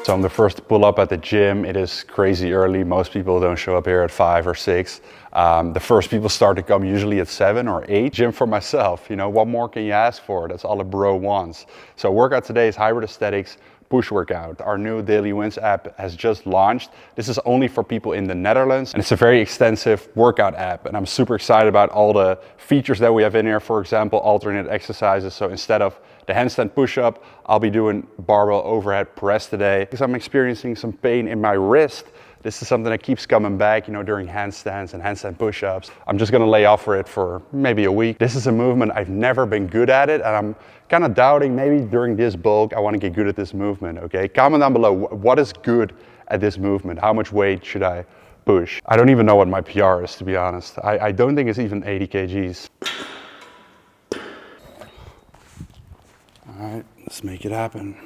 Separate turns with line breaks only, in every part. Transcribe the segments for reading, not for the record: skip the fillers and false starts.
So I'm the first to pull up at the gym. It is crazy early. Most people don't show up here at 5 or 6. The first people start to come usually at 7 or 8. Gym for myself, you know, what more can you ask for? That's all a bro wants. So workout today is Hybrid Aesthetics push workout. Our new Daily Wins app has just launched. This is only for people in the Netherlands, and it's a very extensive workout app. And I'm super excited about all the features that we have in here. For example, alternate exercises. So instead of the handstand push-up, I'll be doing barbell overhead press today because I'm experiencing some pain in my wrist. This is something that keeps coming back, you know, during handstands and handstand push-ups. I'm just gonna lay off for it for maybe a week. This is a movement I've never been good at it, and I'm kind of doubting maybe during this bulk I want to get good at this movement. Okay, comment down below what is good at this movement. How much weight should I push? I don't even know what my PR is, to be honest. I don't think it's even 80 kgs. All right, let's make it happen.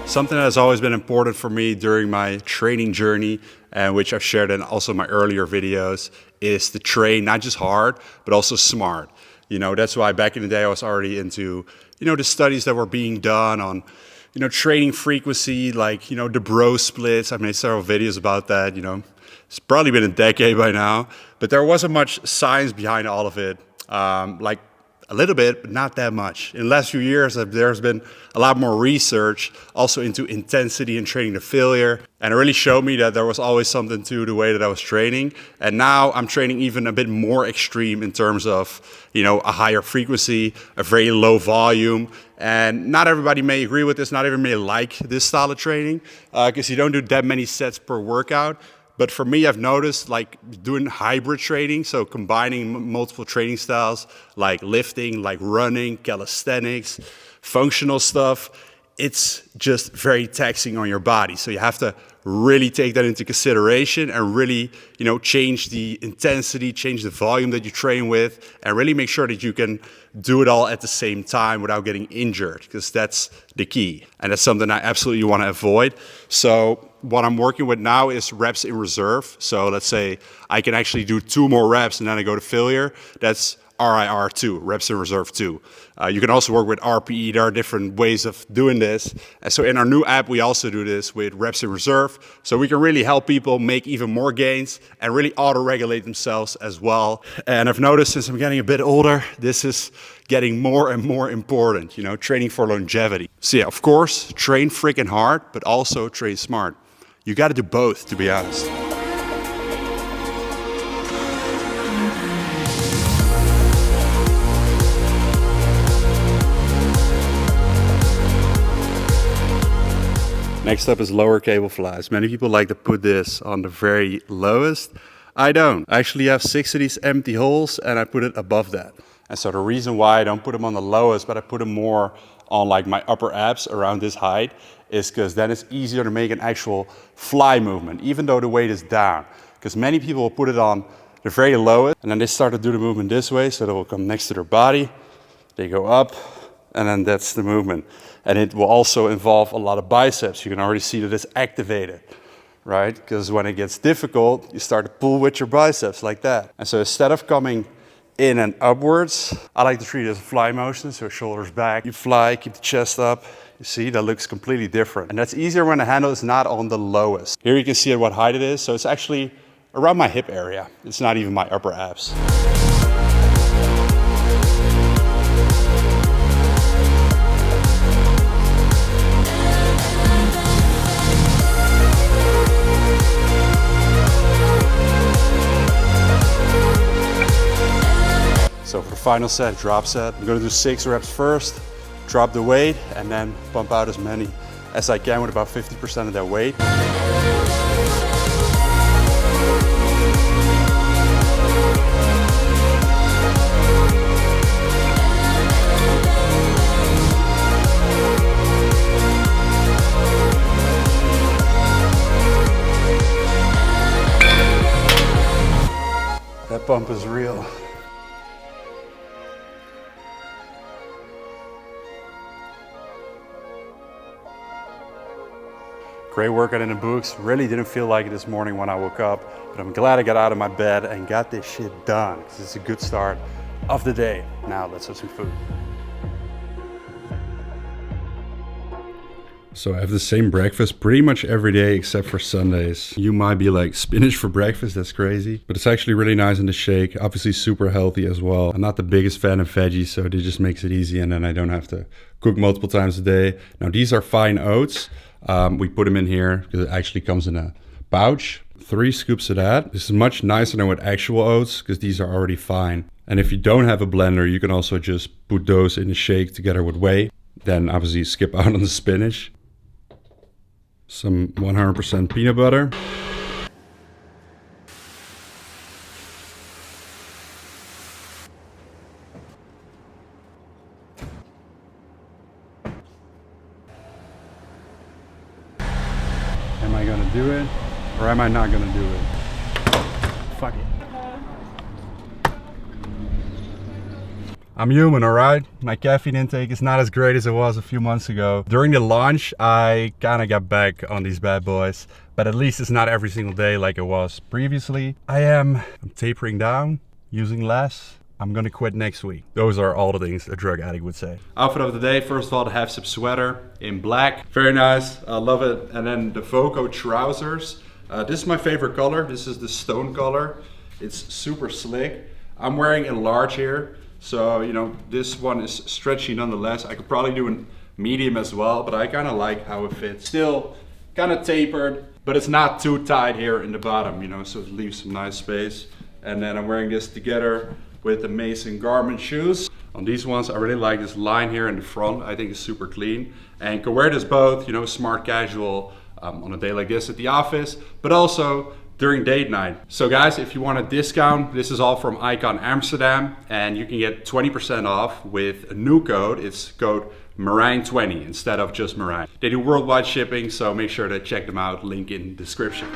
Something that has always been important for me during my training journey, and which I've shared in also my earlier videos, is to train not just hard, but also smart. You know, that's why back in the day I was already into, you know, the studies that were being done on, you know, training frequency, like, you know, the bro splits. I've made several videos about that, you know. It's probably been a decade by now, but there wasn't much science behind all of it. Like a little bit, but not that much. In the last few years, there's been a lot more research also into intensity and training to failure. And it really showed me that there was always something to the way that I was training. And now I'm training even a bit more extreme in terms of, you know, a higher frequency, a very low volume. And not everybody may agree with this, not everybody may like this style of training, because you don't do that many sets per workout. But for me, I've noticed, like, doing hybrid training, so combining multiple training styles like lifting, like running, calisthenics, functional stuff, it's just very taxing on your body. So you have to really take that into consideration and really, you know, change the intensity, change the volume that you train with, and really make sure that you can do it all at the same time without getting injured, because that's the key. And that's something I absolutely want to avoid. So what I'm working with now is reps in reserve. So let's say I can actually do 2 more reps and then I go to failure. That's RIR2, reps in reserve 2. You can also work with RPE. There are different ways of doing this. And so in our new app, we also do this with reps in reserve. So we can really help people make even more gains and really auto-regulate themselves as well. And I've noticed since I'm getting a bit older, this is getting more and more important, you know, training for longevity. So yeah, of course, train freaking hard, but also train smart. You got to do both, to be honest. Next up is lower cable flies. Many people like to put this on the very lowest. I don't. I actually have 6 of these empty holes and I put it above that. And so the reason why I don't put them on the lowest, but I put them more on like my upper abs around this height, is because then it's easier to make an actual fly movement, even though the weight is down. Because many people will put it on the very lowest and then they start to do the movement this way, so they will come next to their body, they go up, and then that's the movement. And it will also involve a lot of biceps. You can already see that it's activated, right? Because when it gets difficult, you start to pull with your biceps like that. And so instead of coming in and upwards, I like to treat it as a fly motion, so shoulders back. You fly, keep the chest up. You see, that looks completely different. And that's easier when the handle is not on the lowest. Here you can see at what height it is. So it's actually around my hip area. It's not even my upper abs. So for the final set, drop set, I'm gonna do 6 reps first, drop the weight, and then pump out as many as I can with about 50% of that weight. That bump is real. Great workout in the books. Really didn't feel like it this morning when I woke up, but I'm glad I got out of my bed and got this shit done, because it's a good start of the day. Now let's have some food. So I have the same breakfast pretty much every day except for Sundays. You might be like, spinach for breakfast? That's crazy. But it's actually really nice in the shake. Obviously super healthy as well. I'm not the biggest fan of veggies, so it just makes it easy, and then I don't have to cook multiple times a day. Now these are fine oats. We put them in here because it actually comes in a pouch. 3 scoops of that. This is much nicer than with actual oats because these are already fine. And if you don't have a blender, you can also just put those in a shake together with whey. Then obviously skip out on the spinach. Some 100% peanut butter. Am I gonna do it or am I not gonna do it? Fuck it. I'm human, alright? My caffeine intake is not as great as it was a few months ago. During the launch, I kinda got back on these bad boys, but at least it's not every single day like it was previously. I'm tapering down, using less. I'm gonna quit next week. Those are all the things a drug addict would say. Outfit of the day, first of all, the half zip sweater in black. Very nice, I love it. And then the Voco trousers. This is my favorite color. This is the stone color. It's super slick. I'm wearing a large here. So, you know, this one is stretchy nonetheless. I could probably do a medium as well, but I kind of like how it fits. Still kind of tapered, but it's not too tight here in the bottom, you know, so it leaves some nice space. And then I'm wearing this together with the Mason Garment shoes. On these ones, I really like this line here in the front. I think it's super clean. And can wear this both, you know, smart casual on a day like this at the office, but also during date night. So guys, if you want a discount, this is all from Icon Amsterdam, and you can get 20% off with a new code. It's code Merijn20 instead of just Merijn. They do worldwide shipping, so make sure to check them out. Link in description.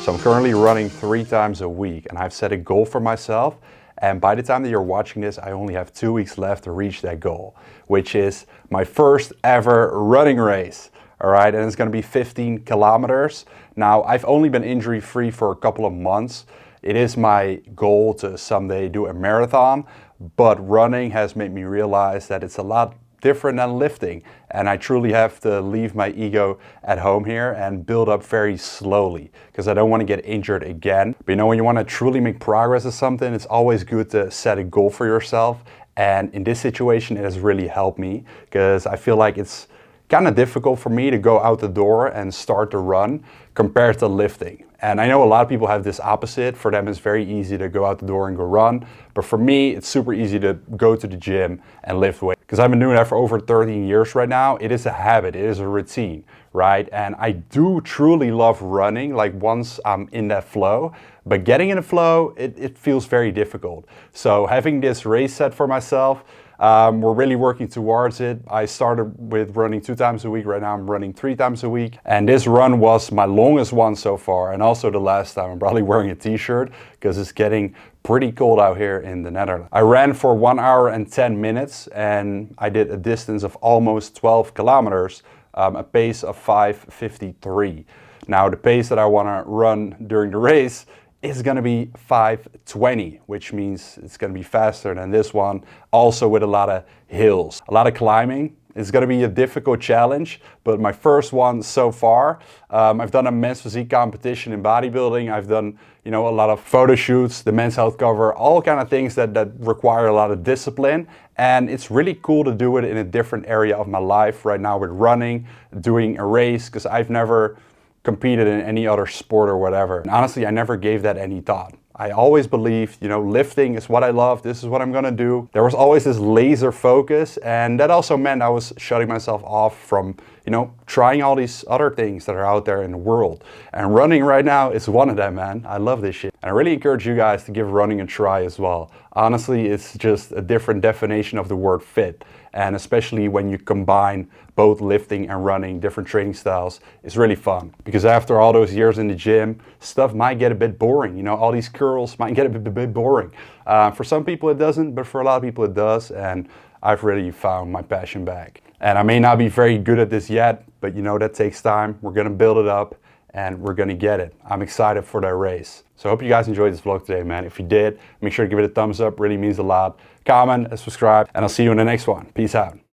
So I'm currently running 3 times a week, and I've set a goal for myself. And by the time that you're watching this, I only have 2 weeks left to reach that goal, which is my first ever running race. All right, and it's gonna be 15 kilometers. Now, I've only been injury free for a couple of months. It is my goal to someday do a marathon, but running has made me realize that it's a lot different than lifting, and I truly have to leave my ego at home here and build up very slowly because I don't want to get injured again. But you know, when you want to truly make progress at something, it's always good to set a goal for yourself, and in this situation it has really helped me because I feel like it's kind of difficult for me to go out the door and start to run compared to lifting. And I know a lot of people have this opposite. For them it's very easy to go out the door and go run, but for me it's super easy to go to the gym and lift weights. Because I've been doing that for over 13 years right now. It is a habit, it is a routine, right? And I do truly love running, like once I'm in that flow, but getting in the flow, it feels very difficult. So having this race set for myself, we're really working towards it. I started with running 2 times a week. Right now I'm running 3 times a week. And this run was my longest one so far. And also the last time. I'm probably wearing a t-shirt because it's getting pretty cold out here in the Netherlands. I ran for 1 hour and 10 minutes and I did a distance of almost 12 kilometers, a pace of 5:53. Now the pace that I want to run during the race is going to be 5:20, which means it's going to be faster than this one, also with a lot of hills, a lot of climbing. It's going to be a difficult challenge, but my first one so far. I've done a men's physique competition in bodybuilding. I've done, you know, a lot of photo shoots, the men's health cover, all kind of things that require a lot of discipline. And it's really cool to do it in a different area of my life right now with running, doing a race, because I've never competed in any other sport or whatever. And honestly, I never gave that any thought. I always believed, you know, lifting is what I love. This is what I'm gonna do. There was always this laser focus, and that also meant I was shutting myself off from, you know, trying all these other things that are out there in the world. And running right now is one of them, man. I love this shit. And I really encourage you guys to give running a try as well. Honestly, it's just a different definition of the word fit. And especially when you combine both lifting and running, different training styles, it's really fun. Because after all those years in the gym, stuff might get a bit boring. You know, all these curls might get a bit boring. For some people it doesn't, but for a lot of people it does. And I've really found my passion back. And I may not be very good at this yet, but you know, that takes time. We're gonna build it up and we're gonna get it. I'm excited for that race. So I hope you guys enjoyed this vlog today, man. If you did, make sure to give it a thumbs up, really means a lot. Comment and subscribe, and I'll see you in the next one. Peace out.